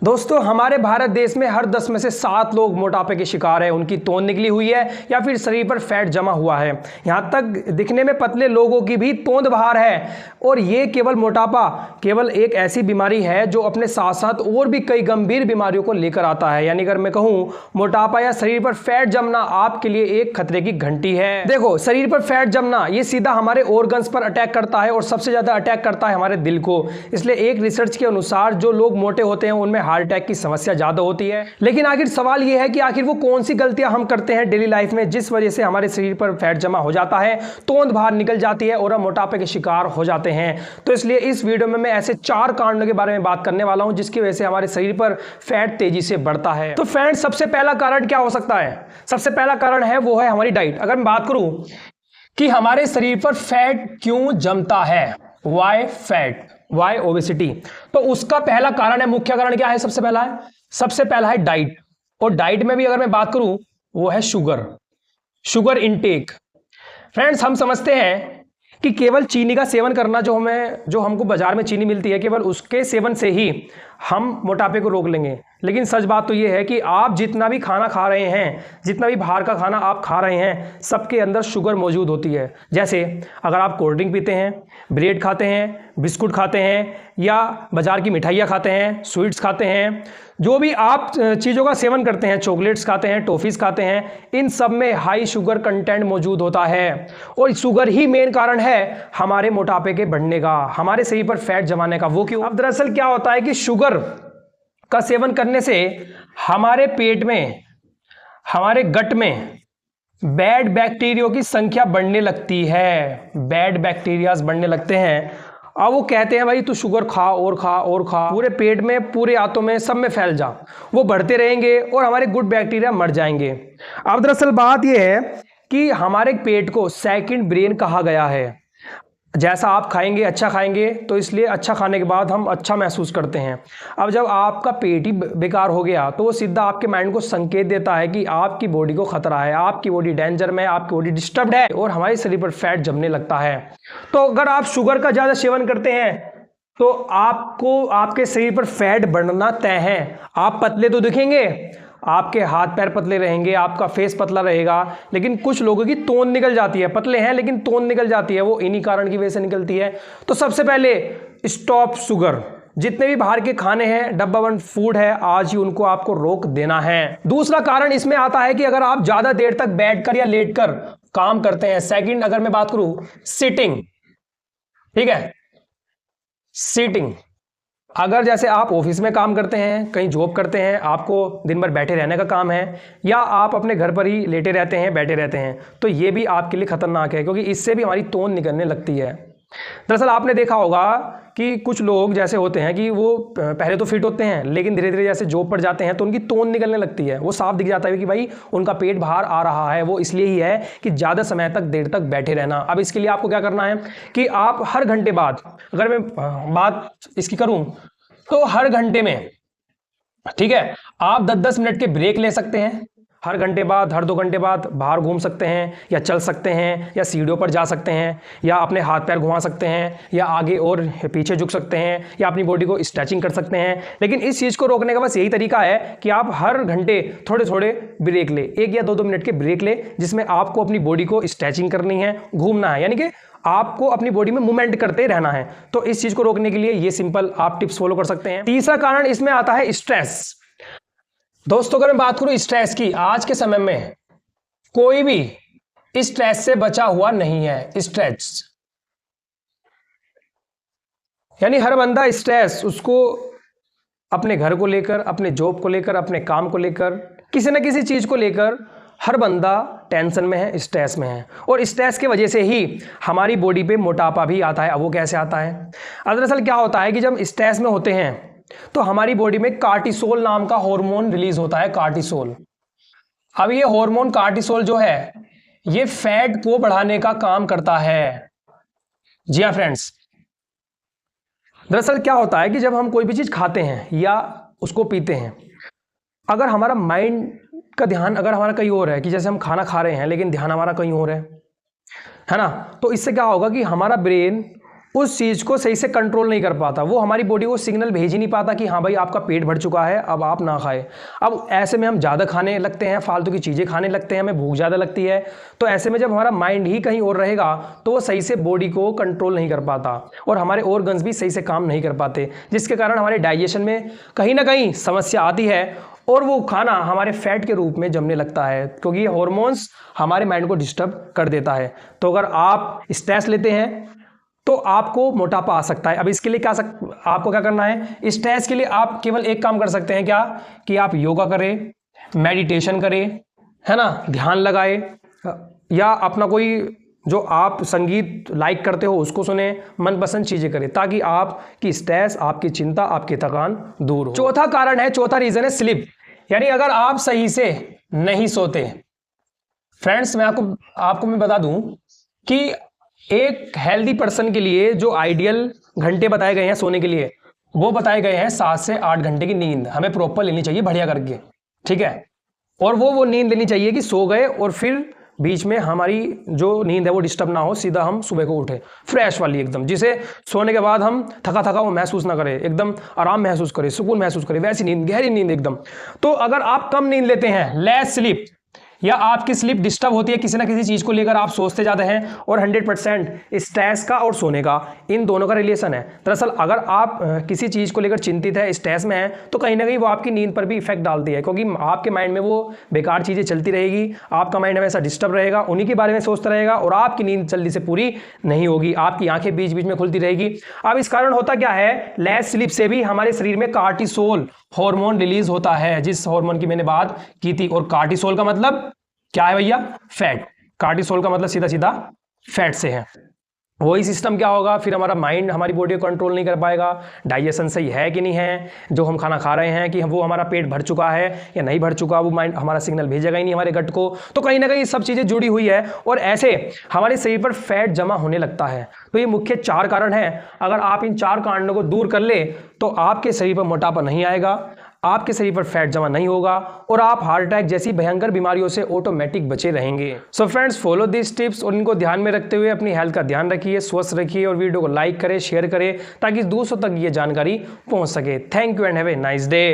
दोस्तों हमारे भारत देश में हर 10 में से 7 लोग मोटापे के शिकार हैं। उनकी तोंद निकली हुई है या फिर शरीर पर फैट जमा हुआ है। यहाँ तक दिखने में पतले लोगों की भी तोंद बाहर है। और ये केवल मोटापा केवल एक ऐसी बीमारी है जो अपने साथ साथ और भी कई गंभीर बीमारियों को लेकर आता है। यानी अगर मैं कहूँ मोटापा या शरीर पर फैट जमना आपके लिए एक खतरे की घंटी है। देखो, शरीर पर फैट जमना ये सीधा हमारे ऑर्गन्स पर अटैक करता है और सबसे ज्यादा अटैक करता है हमारे दिल को। इसलिए एक रिसर्च के अनुसार जो लोग मोटे होते हैं उनमें हार्ट अटैक की समस्या ज्यादा होती है। लेकिन आखिर सवाल यह है कि आखिर वो कौन सी गलतियां हम करते हैं डेली लाइफ में जिस वजह से हमारे शरीर पर फैट जमा हो जाता है, तोंद बाहर निकल जाती है और हम मोटापे के शिकार हो जाते हैं। तो इसलिए इस वीडियो में मैं ऐसे 4 कारणों के बारे में बात करने वाला हूं जिसकी वजह से हमारे शरीर पर फैट तेजी से बढ़ता है। तो फ्रेंड्स, सबसे पहला कारण क्या हो सकता है? सबसे पहला कारण है वो है हमारी डाइट। अगर मैं बात करूं कि हमारे शरीर पर फैट क्यों जमता है, वाई फैट, वाई ओबेसिटी, तो उसका पहला कारण है, मुख्य कारण क्या है? सबसे पहला है डाइट। और डाइट में भी अगर मैं बात करूं वो है शुगर इनटेक। फ्रेंड्स, हम समझते हैं कि केवल चीनी का सेवन करना, जो हमको बाजार में चीनी मिलती है, केवल उसके सेवन से ही हम मोटापे को रोक लेंगे। लेकिन सच बात तो यह है कि आप जितना भी खाना खा रहे हैं, जितना भी बाहर का खाना आप खा रहे हैं, सबके अंदर शुगर मौजूद होती है। जैसे अगर आप कोल्ड ड्रिंक पीते हैं, ब्रेड खाते हैं, बिस्कुट खाते हैं या बाजार की मिठाइयाँ खाते हैं, स्वीट्स खाते हैं, जो भी आप चीज़ों का सेवन करते हैं, चॉकलेट्स खाते हैं, टॉफीज खाते हैं, इन सब में हाई शुगर कंटेंट मौजूद होता है। और शुगर ही मेन कारण है हमारे मोटापे के बढ़ने का, हमारे शरीर पर फैट जमाने का। वो क्यों? अब दरअसल क्या होता है कि शुगर का सेवन करने से हमारे पेट में, हमारे गट में बैड बैक्टीरिया की संख्या बढ़ने लगती है। बैड बैक्टीरियाज बढ़ने लगते हैं। अब वो कहते हैं भाई तू शुगर खा और खा और खा, पूरे पेट में, पूरे आंतों में, सब में फैल जा। वो बढ़ते रहेंगे और हमारे गुड बैक्टीरिया मर जाएंगे। अब दरअसल बात यह है कि हमारे पेट को सेकंड ब्रेन कहा गया है। जैसा आप खाएंगे, अच्छा खाएंगे, तो इसलिए अच्छा खाने के बाद हम अच्छा महसूस करते हैं। अब जब आपका पेट ही बेकार हो गया तो वो सीधा आपके माइंड को संकेत देता है कि आपकी बॉडी को खतरा है, आपकी बॉडी डेंजर में, आपकी बॉडी डिस्टर्ब्ड है और हमारे शरीर पर फैट जमने लगता है। तो अगर आप शुगर का ज़्यादा सेवन करते हैं तो आपको, आपके शरीर पर फैट बढ़ना तय है। आप पतले तो दिखेंगे, आपके हाथ पैर पतले रहेंगे, आपका फेस पतला रहेगा, लेकिन कुछ लोगों की तोंद निकल जाती है। पतले हैं लेकिन तोंद निकल जाती है, वो इन्हीं कारण की वजह से निकलती है। तो सबसे पहले स्टॉप शुगर। जितने भी बाहर के खाने हैं, डब्बा बंद फूड है, आज ही उनको आपको रोक देना है। दूसरा कारण इसमें आता है कि अगर आप ज्यादा देर तक बैठकर या लेटकर काम करते हैं। सेकंड, अगर मैं बात करूं सिटिंग, ठीक है, सिटिंग। अगर जैसे आप ऑफिस में काम करते हैं, कहीं जॉब करते हैं, आपको दिन भर बैठे रहने का काम है, या आप अपने घर पर ही लेटे रहते हैं, बैठे रहते हैं, तो ये भी आपके लिए खतरनाक है क्योंकि इससे भी हमारी तोंद निकलने लगती है। दरअसल आपने देखा होगा कि कुछ लोग जैसे होते हैं कि वो पहले तो फिट होते हैं लेकिन धीरे धीरे जैसे जॉब पर जाते हैं तो उनकी तोंद निकलने लगती है। वो साफ दिख जाता है कि भाई उनका पेट बाहर आ रहा है। वो इसलिए ही है कि ज़्यादा समय तक, देर तक बैठे रहना। अब इसके लिए आपको क्या करना है कि आप हर घंटे बाद, अगर मैं बात इसकी करूं तो हर घंटे में, ठीक है, आप 10-10 मिनट के ब्रेक ले सकते हैं। हर घंटे बाद, हर 2 घंटे बाद बाहर घूम सकते हैं, या चल सकते हैं, या सीढ़ियों पर जा सकते हैं, या अपने हाथ पैर घुमा सकते हैं, या आगे और पीछे झुक सकते हैं, या अपनी बॉडी को स्ट्रेचिंग कर सकते हैं। लेकिन इस चीज़ को रोकने का बस यही तरीका है कि आप हर घंटे थोड़े थोड़े ब्रेक ले, 1 या 2 मिनट के ब्रेक ले, जिसमें आपको अपनी बॉडी को स्ट्रेचिंग करनी है, घूमना है, यानी कि आपको अपनी बॉडी में मूवमेंट करते रहना है। तो इस चीज को रोकने के लिए ये सिंपल आप टिप्स फॉलो कर सकते हैं। तीसरा कारण इसमें आता है स्ट्रेस। दोस्तों, अगर मैं बात करूं स्ट्रेस की, आज के समय में कोई भी स्ट्रेस से बचा हुआ नहीं है। स्ट्रेस यानी हर बंदा स्ट्रेस, उसको अपने घर को लेकर, अपने जॉब को लेकर, अपने काम को लेकर, किसी न किसी चीज को लेकर हर बंदा टेंशन में है, स्ट्रेस में है। और स्ट्रेस की वजह से ही हमारी बॉडी पे मोटापा भी आता है। अब वो कैसे आता है? दरअसल क्या होता है कि जब स्ट्रेस में होते हैं तो हमारी बॉडी में कार्टिसोल नाम का हार्मोन रिलीज होता है, कार्टिसोल। अब ये हार्मोन कार्टिसोल जो है ये फैट को बढ़ाने का काम करता है। जी हाँ फ्रेंड्स, दरअसल क्या होता है कि जब हम कोई भी चीज खाते हैं या उसको पीते हैं, अगर हमारा माइंड का ध्यान अगर हमारा कहीं और है, कि जैसे हम खाना खा रहे हैं लेकिन ध्यान हमारा कहीं और है ना, तो इससे क्या होगा कि हमारा ब्रेन उस चीज़ को सही से कंट्रोल नहीं कर पाता, वो हमारी बॉडी को सिग्नल भेज ही नहीं पाता कि हाँ भाई आपका पेट भर चुका है, अब आप ना खाएं। अब ऐसे में हम ज़्यादा खाने लगते हैं, फालतू की चीज़ें खाने लगते हैं, हमें भूख ज़्यादा लगती है। तो ऐसे में जब हमारा माइंड ही कहीं और रहेगा तो वो सही से बॉडी को कंट्रोल नहीं कर पाता और हमारे ऑर्गन्स भी सही से काम नहीं कर पाते, जिसके कारण हमारे डाइजेशन में कहीं ना कहीं समस्या आती है और वो खाना हमारे फैट के रूप में जमने लगता है, क्योंकि ये हॉर्मोन्स हमारे माइंड को डिस्टर्ब कर देता है। तो अगर आप स्ट्रेस लेते हैं तो आपको मोटापा आ सकता है। अब इसके लिए आपको क्या करना है, स्ट्रेस के लिए आप केवल एक काम कर सकते हैं, क्या कि आप योगा करें, मेडिटेशन करें, है ना, ध्यान लगाए, या अपना कोई जो आप संगीत लाइक करते हो उसको सुने, मनपसंद चीज़ें करें, ताकि आपकी स्ट्रेस, आपकी चिंता, आपकी थकान दूर हो। चौथा कारण है, चौथा रीज़न है स्लीप, यानी अगर आप सही से नहीं सोते। फ्रेंड्स, मैं आपको मैं बता दूं कि एक हेल्दी पर्सन के लिए जो आइडियल घंटे बताए गए हैं सोने के लिए, वो बताए गए हैं 7 से 8 घंटे की नींद हमें प्रॉपर लेनी चाहिए, बढ़िया करके, ठीक है। और वो नींद लेनी चाहिए कि सो गए और फिर बीच में हमारी जो नींद है वो डिस्टर्ब ना हो, सीधा हम सुबह को उठे फ्रेश वाली एकदम, जिसे सोने के बाद हम थका वो महसूस ना करें, एकदम आराम महसूस करें, सुकून महसूस करें, वैसी नींद, गहरी नींद एकदम। तो अगर आप कम नींद लेते हैं, लेस स्लीप, या आपकी स्लीप डिस्टर्ब होती है, किसी ना किसी चीज़ को लेकर आप सोचते जाते हैं, और 100% स्ट्रेस का और सोने का, इन दोनों का रिलेशन है। दरअसल अगर आप किसी चीज़ को लेकर चिंतित है, स्ट्रेस में है, तो कहीं ना कहीं वो आपकी नींद पर भी इफेक्ट डालती है, क्योंकि आपके माइंड में वो बेकार चीज़ें चलती रहेगी, आपका माइंड हमेशा डिस्टर्ब रहेगा, उन्हीं के बारे में सोचता रहेगा, और आपकी नींद जल्दी से पूरी नहीं होगी, आपकी आंखें बीच बीच में खुलती रहेगी। अब इस कारण होता क्या है, लेस स्लीप से भी हमारे शरीर में कार्टिसोल हार्मोन रिलीज होता है, जिस हार्मोन की मैंने बात की थी। और कार्टिसोल का मतलब क्या है भैया, फैट। कार्टिसोल का मतलब सीधा सीधा फैट से है। वही सिस्टम क्या होगा, फिर हमारा माइंड हमारी बॉडी को कंट्रोल नहीं कर पाएगा, डाइजेशन सही है कि नहीं है, जो हम खाना खा रहे हैं कि वो हमारा पेट भर चुका है या नहीं भर चुका, वो माइंड हमारा सिग्नल भेजेगा ही नहीं हमारे गट को। तो कहीं ना कहीं सब चीज़ें जुड़ी हुई है, और ऐसे हमारे शरीर पर फैट जमा होने लगता है। तो ये मुख्य 4 कारण हैं। अगर आप इन 4 कारणों को दूर कर ले तो आपके शरीर पर मोटापा नहीं आएगा, आपके शरीर पर फैट जमा नहीं होगा, और आप हार्ट अटैक जैसी भयंकर बीमारियों से ऑटोमेटिक बचे रहेंगे। So friends, follow this tips और इनको ध्यान में रखते हुए अपनी हेल्थ का ध्यान रखिए, स्वस्थ रखिए, और वीडियो को लाइक करें, शेयर करें, ताकि दूसरों तक ये जानकारी पहुंच सके। Thank you and have a nice day.